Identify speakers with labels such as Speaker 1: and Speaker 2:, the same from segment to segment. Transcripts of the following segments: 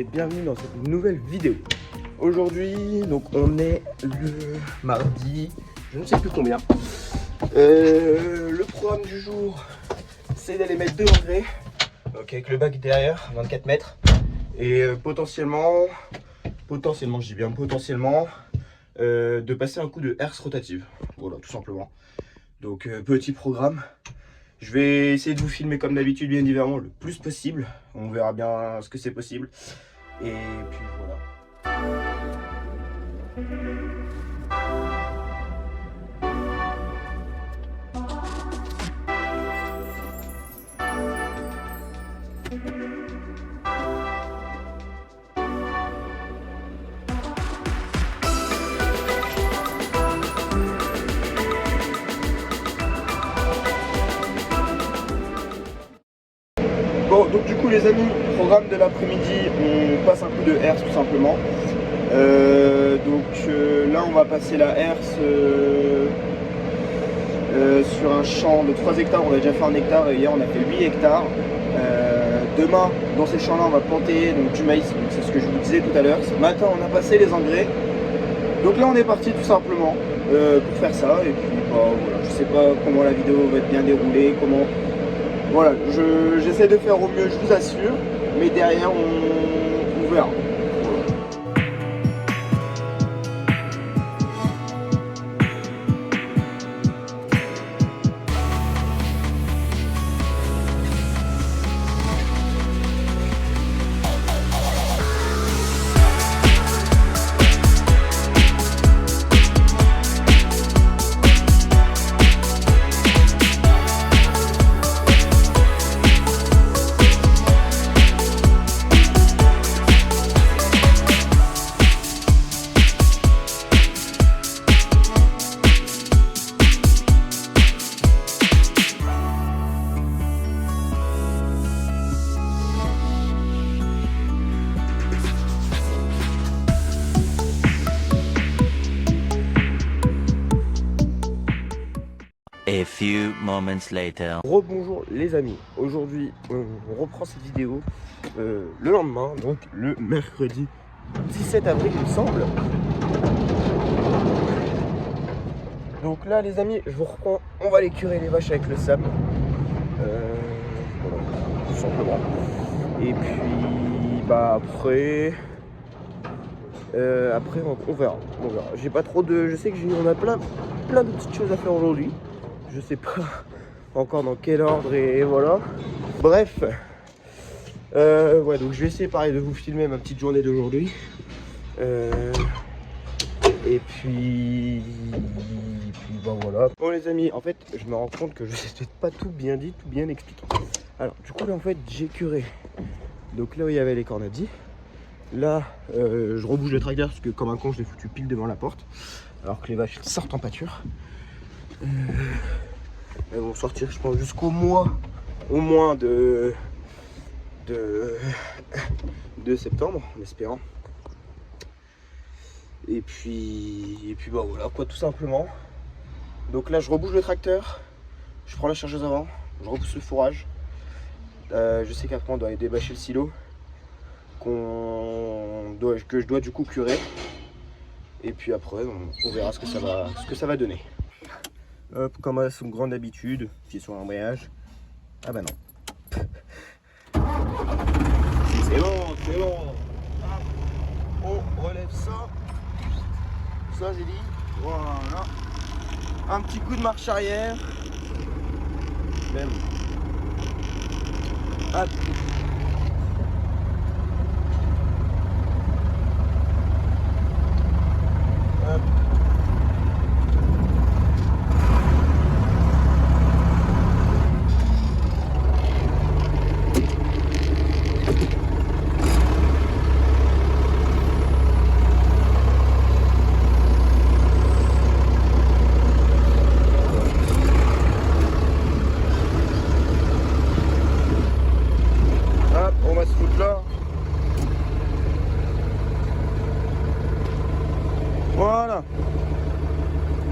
Speaker 1: et bienvenue dans cette nouvelle vidéo. Aujourd'hui, donc on est le mardi, je ne sais plus combien. Le programme du jour, c'est d'aller mettre 2 engrais, donc avec le bac derrière, 24 mètres. Et potentiellement, je dis bien potentiellement, de passer un coup de herse rotative. Voilà, tout simplement. Donc petit programme. Je vais essayer de vous filmer comme d'habitude, bien évidemment, le plus possible. On verra bien ce que c'est possible. Et puis voilà. Bon, donc du coup les amis, programme de l'après-midi, on passe un coup de herse tout simplement. Là on va passer la herse sur un champ de 3 hectares, on a déjà fait 1 hectare et hier on a fait 8 hectares. Demain, dans ces champs-là, on va planter donc, du maïs, c'est ce que je vous disais tout à l'heure. Ce matin, on a passé les engrais. Donc là, on est parti tout simplement pour faire ça. Et puis, voilà, je sais pas comment la vidéo va être bien déroulée, comment... Voilà, j'essaie de faire au mieux, je vous assure. Mais derrière, on verra.
Speaker 2: A few moments later.
Speaker 1: Rebonjour les amis, aujourd'hui on reprend cette vidéo le lendemain, donc le mercredi 17 avril il me semble. Donc là les amis, je vous reprends, on va aller curer les vaches avec le SAM. Voilà, tout simplement. Et puis bah après on verra. J'ai pas trop de. Je sais qu'on a plein de petites choses à faire aujourd'hui. Je sais pas encore dans quel ordre et voilà. Bref. Ouais, donc je vais essayer pareil de vous filmer ma petite journée d'aujourd'hui. Et puis bah voilà. Bon les amis, en fait je me rends compte que je sais peut-être pas tout bien dit, tout bien expliqué. Alors du coup là en fait j'ai curé. Donc là où il y avait les cornadis. Là je rebouge le tracteur parce que comme un con je l'ai foutu pile devant la porte. Alors que les vaches sortent en pâture. Elles vont sortir je pense jusqu'au mois au moins de septembre en espérant. Et puis bah voilà quoi tout simplement. Donc là je rebouge le tracteur, je prends la chargeuse avant, je repousse le fourrage. Je sais qu'après on doit aller débâcher le silo que je dois du coup curer. Et puis après on verra ce que ça va donner. Hop, comme à son grande habitude, pied sur l'embrayage. Ah bah non. C'est bon, c'est bon. Hop, on relève ça. Ça j'ai dit. Voilà. Un petit coup de marche arrière. Même. Hop. Hop. On va se foutre là. Voilà.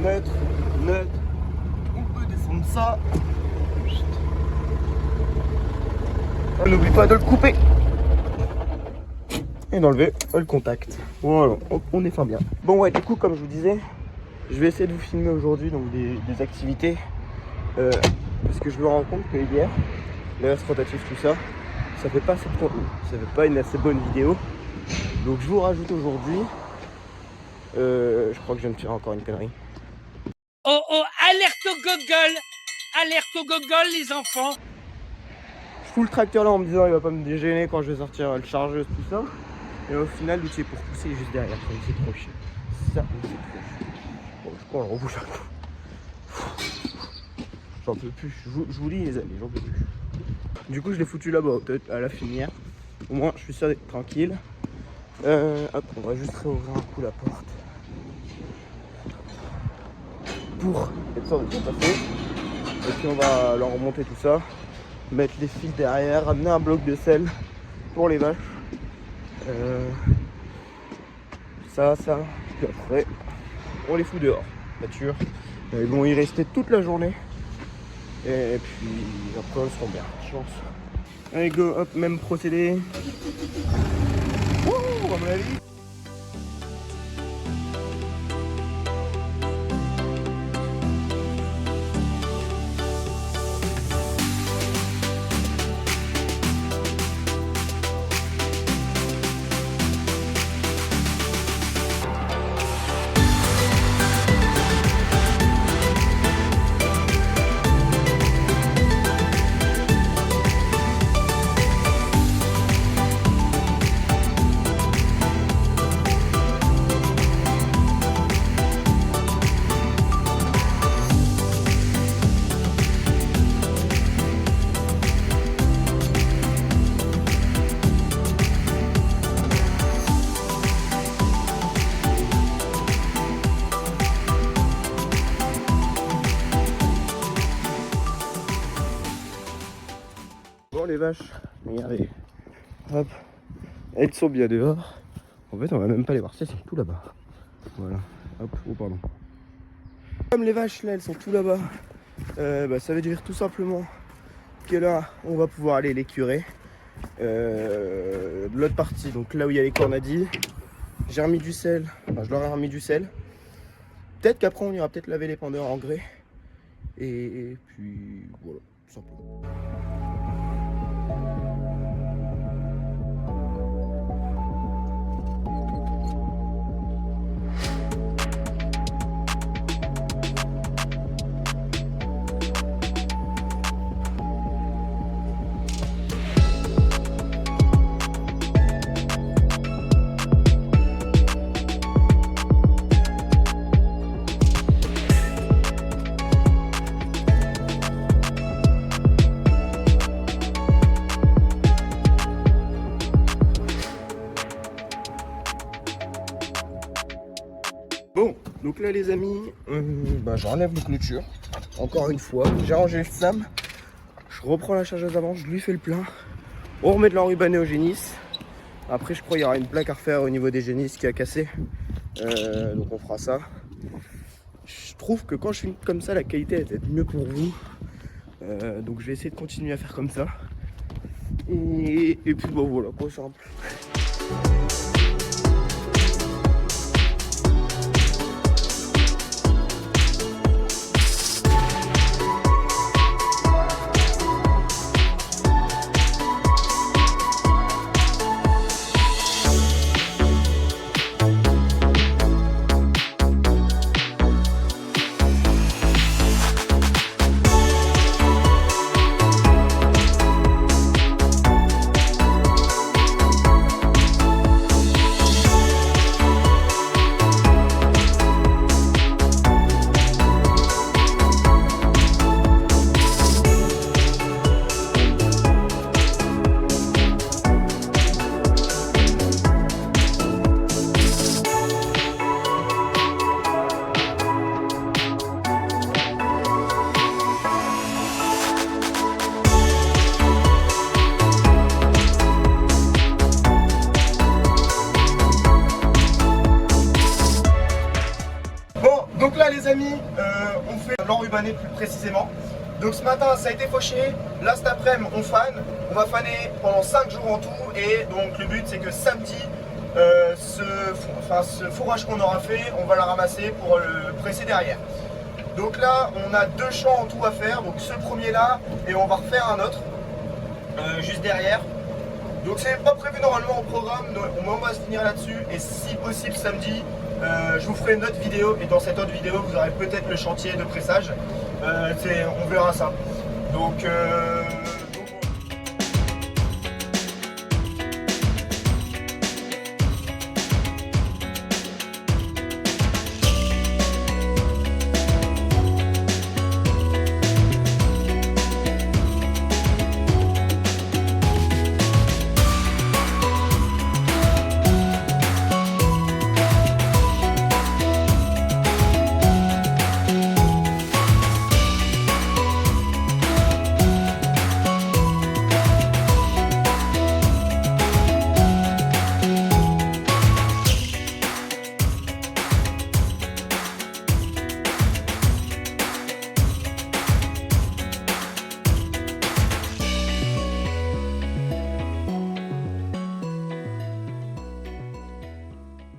Speaker 1: Neutre. On peut descendre ça. N'oublie pas de le couper. et d'enlever le contact. Voilà, on est fin bien. Bon ouais, du coup comme je vous disais, je vais essayer de vous filmer aujourd'hui donc des activités parce que je me rends compte que hier, l'inverse rotatif, tout ça, ça fait pas assez de contenu, ça fait pas une assez bonne vidéo. Donc je vous rajoute aujourd'hui, je crois que je viens de faire encore une connerie.
Speaker 3: Oh oh, alerte au gogol! Alerte au gogol les enfants!
Speaker 1: Je fous le tracteur là en me disant il va pas me dégêner quand je vais sortir le chargeuse, tout ça. Et au final, l'outil pour pousser juste derrière, c'est trop chiant. Ça, c'est trop chiant. Bon, je crois qu'on le rebouche un coup. J'en peux plus, je vous dis les amis, j'en peux plus. Du coup, je l'ai foutu là-bas, peut-être à la finière. Au moins, je suis sûr d'être tranquille. Hop, on va juste réouvrir un coup la porte. Pour être sûr de bien passer. Et puis on va leur remonter tout ça. Mettre les fils derrière, ramener un bloc de sel pour les vaches. Ça, puis après, on les fout dehors, nature. Ils vont y rester toute la journée. Et puis après, ils seront bien, chance. Allez, go, hop, même procédé. Wouh, à mon avis. Bon les vaches, regardez, hop, elles sont bien dehors. En fait on va même pas les voir, elles sont tout là-bas. Voilà, hop, oh pardon. Comme les vaches là elles sont tout là-bas, ça veut dire tout simplement que là on va pouvoir aller les curer. De l'autre partie, donc là où il y a les cornadis, j'ai remis du sel, enfin je leur ai remis du sel. Peut-être qu'après on ira peut-être laver les pendeurs en grès. Et puis voilà, tout simplement. Bon, donc là les amis, j'enlève les clôtures. Encore une fois, j'ai rangé le SAM. Je reprends la chargeuse avant, je lui fais le plein. On remet de l'enrubanné au génisse. Après je crois qu'il y aura une plaque à refaire au niveau des génisses qui a cassé. Donc on fera ça. Je trouve que quand je filme comme ça, la qualité elle va être mieux pour vous. Donc je vais essayer de continuer à faire comme ça. Et puis bon voilà, quoi simple. Donc là les amis, on fait l'enrubanné plus précisément. Donc ce matin ça a été fauché, là cet après-midi on fane, on va faner pendant 5 jours en tout et donc le but c'est que samedi ce fourrage qu'on aura fait, on va le ramasser pour le presser derrière. Donc là on a 2 champs en tout à faire, donc ce premier là et on va refaire un autre juste derrière. Donc c'est pas prévu normalement au programme, on va se finir là-dessus et si possible samedi je vous ferai une autre vidéo et dans cette autre vidéo vous aurez peut-être le chantier de pressage. On verra ça. Donc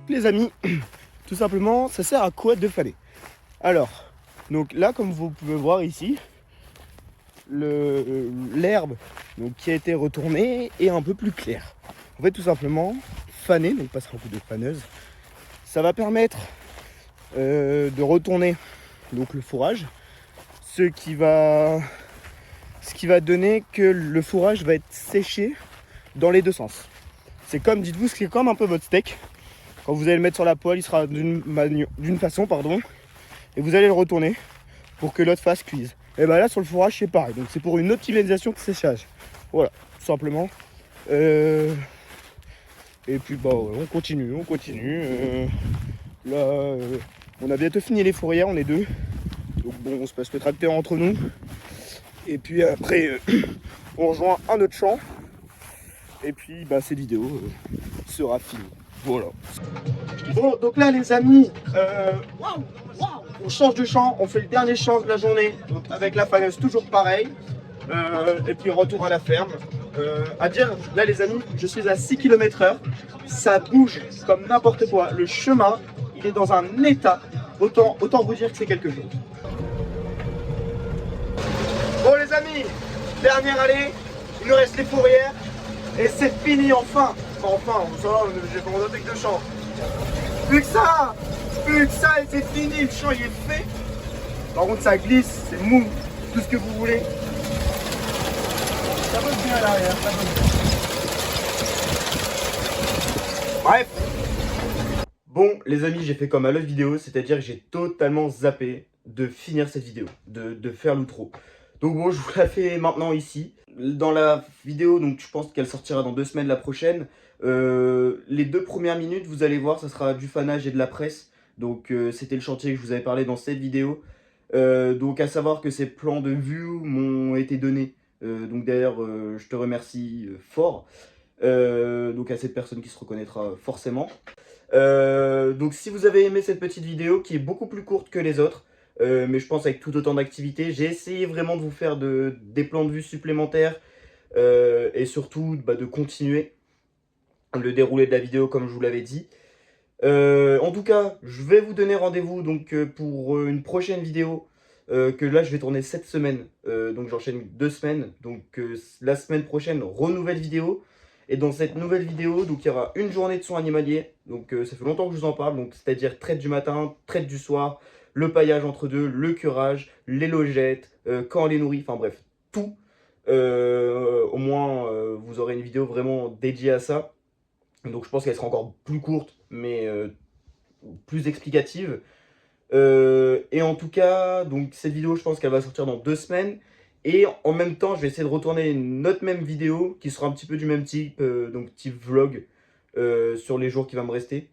Speaker 1: les amis, tout simplement, ça sert à quoi de faner? Alors, donc là, comme vous pouvez voir ici, l'herbe qui a été retournée est un peu plus claire. En fait, tout simplement, faner, donc passer un coup de faneuse, ça va permettre de retourner donc le fourrage, ce qui va donner que le fourrage va être séché dans les deux sens. C'est comme, dites-vous, c'est comme un peu votre steak. Quand vous allez le mettre sur la poêle, il sera d'une façon, et vous allez le retourner pour que l'autre face cuise. Et bien là, sur le fourrage, c'est pareil. Donc c'est pour une optimisation de séchage. Voilà, tout simplement. Et puis bah, on continue. Là, on a bientôt fini les fourrières, on est 2. Donc bon, on se passe le tracteur entre nous. Et puis après, on rejoint un autre champ. Et puis bah, cette vidéo sera finie. Voilà. Bon, donc là les amis, on change de champ, on fait le dernier champ de la journée, donc avec la faneuse toujours pareil, et puis retour à la ferme. À dire, là les amis, je suis à 6 km/h, ça bouge comme n'importe quoi, le chemin, il est dans un état, autant vous dire que c'est quelque chose. Bon les amis, dernière allée, il nous reste les fourrières, et c'est fini enfin. Enfin, ça va, j'ai pas monté que 2 champs. Plus que ça et c'est fini, le champ il est fait. Par contre ça glisse, c'est mou, tout ce que vous voulez. Ça bosse bien à l'arrière, ça bosse bien. Bref. Bon les amis, j'ai fait comme à l'autre vidéo, c'est-à-dire que j'ai totalement zappé de finir cette vidéo, de faire l'outro. Donc bon, je vous la fais maintenant ici. Dans la vidéo, donc je pense qu'elle sortira dans 2 semaines la prochaine. Les 2 premières minutes, vous allez voir, ça sera du fanage et de la presse. Donc c'était le chantier que je vous avais parlé dans cette vidéo. Donc à savoir que ces plans de vue m'ont été donnés. Donc d'ailleurs, je te remercie fort. Donc à cette personne qui se reconnaîtra forcément. Donc si vous avez aimé cette petite vidéo qui est beaucoup plus courte que les autres, mais je pense avec tout autant d'activités, j'ai essayé vraiment de vous faire des plans de vue supplémentaires et surtout de continuer le déroulé de la vidéo comme je vous l'avais dit. En tout cas, je vais vous donner rendez-vous donc pour une prochaine vidéo que là je vais tourner cette semaine. Donc j'enchaîne 2 semaines. Donc la semaine prochaine, renouvelle vidéo. Et dans cette nouvelle vidéo, donc il y aura une journée de soins animaliers. Donc ça fait longtemps que je vous en parle. Donc c'est-à-dire traite du matin, traite du soir, le paillage entre deux, le curage, les logettes, quand on les nourrit, enfin bref, tout. Au moins vous aurez une vidéo vraiment dédiée à ça. Donc je pense qu'elle sera encore plus courte, mais plus explicative. Et en tout cas, donc cette vidéo, je pense qu'elle va sortir dans 2 semaines. Et en même temps, je vais essayer de retourner une autre même vidéo qui sera un petit peu du même type, donc type vlog, sur les jours qui vont me rester.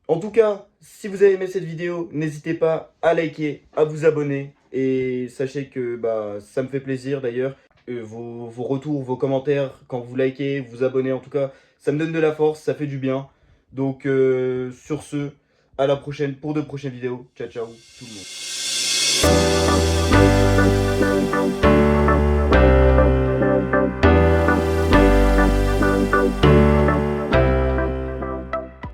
Speaker 1: En tout cas, si vous avez aimé cette vidéo, n'hésitez pas à liker, à vous abonner. Et sachez que ça me fait plaisir d'ailleurs. Vos retours, vos commentaires, quand vous likez, vous abonnez, en tout cas, ça me donne de la force, ça fait du bien. Donc sur ce, à la prochaine pour de prochaines vidéos. Ciao, ciao tout le monde.